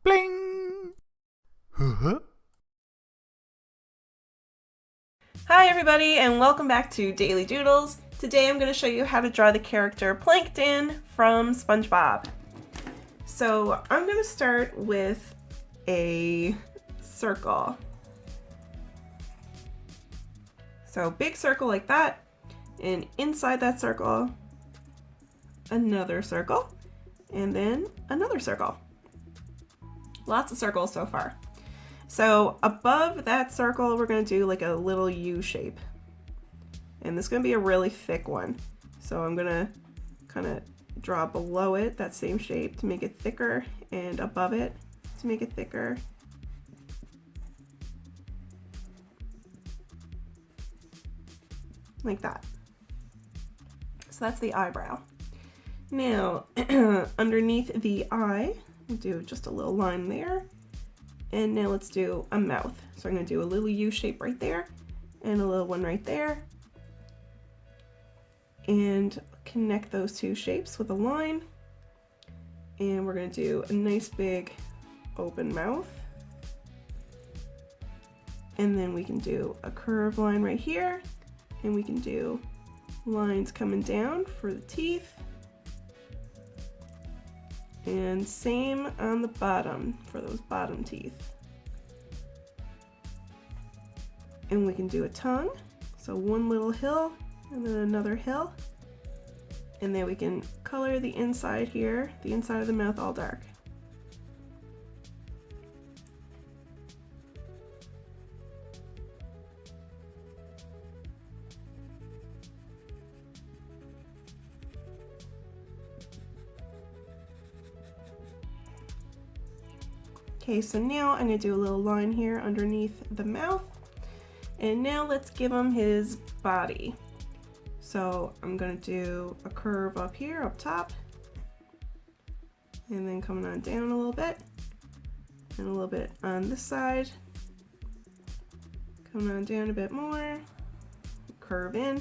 Bling! Huh? Hi everybody and welcome back to Daily Doodles. Today I'm going to show you how to draw the character Plankton from SpongeBob. So I'm going to start with a circle. So big circle like that, and inside that circle another circle, and then another circle. Lots of circles so far. So above that circle, we're going to do like a little U shape. And this is going to be a really thick one. So I'm going to kind of draw below it that same shape to make it thicker, and above it to make it thicker. Like that. So that's the eyebrow. Now, underneath the eye, we'll do just a little line there. And now let's do a mouth. So I'm going to do a little U shape right there and a little one right there. And connect those two shapes with a line. And we're going to do a nice big open mouth. And then we can do a curved line right here. And we can do lines coming down for the teeth. And same on the bottom for those bottom teeth. And we can do a tongue. So one little hill and then another hill. And then we can color the inside here, the inside of the mouth all dark. Okay, so now I'm going to do a little line here underneath the mouth. And now let's give him his body. So I'm going to do a curve up here, up top. And then coming on down a little bit. And a little bit on this side. Coming on down a bit more. Curve in. And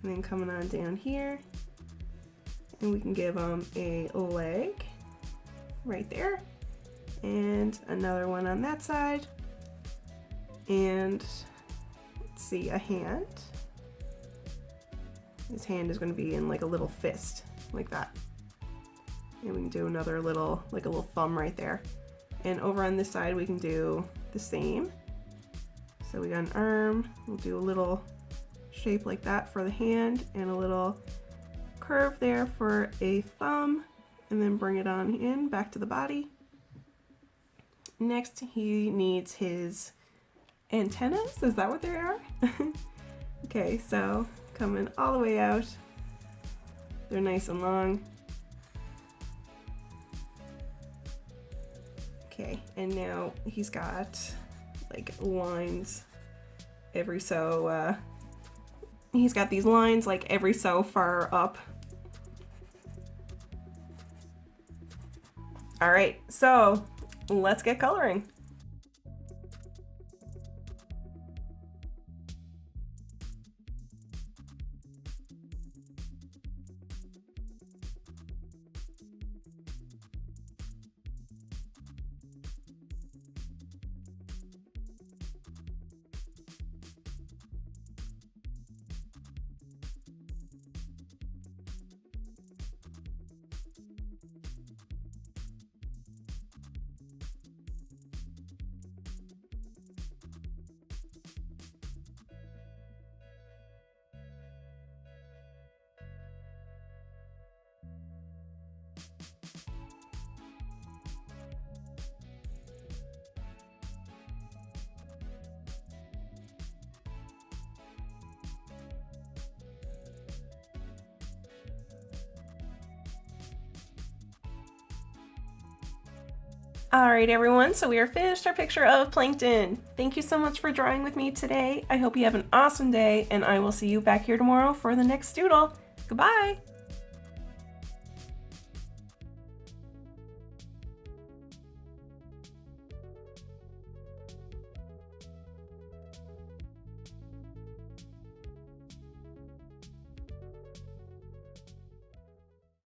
then coming on down here. And we can give him a leg. Right there, and another one on that side, and let's see, a hand. His hand is going to be in like a little fist, like that. And we can do another little, like a little thumb right there. And over on this side we can do the same. So we got an arm, we'll do a little shape like that for the hand, and a little curve there for a thumb. And then bring it on in, back to the body. Next, he needs his antennas. Is that what they are? Okay, so coming all the way out. They're nice and long. Okay, and now he's got like lines every so, he's got these lines like every so far up. All right, so let's get coloring. Alright everyone, so we are finished our picture of Plankton. Thank you so much for drawing with me today. I hope you have an awesome day, and I will see you back here tomorrow for the next doodle. Goodbye!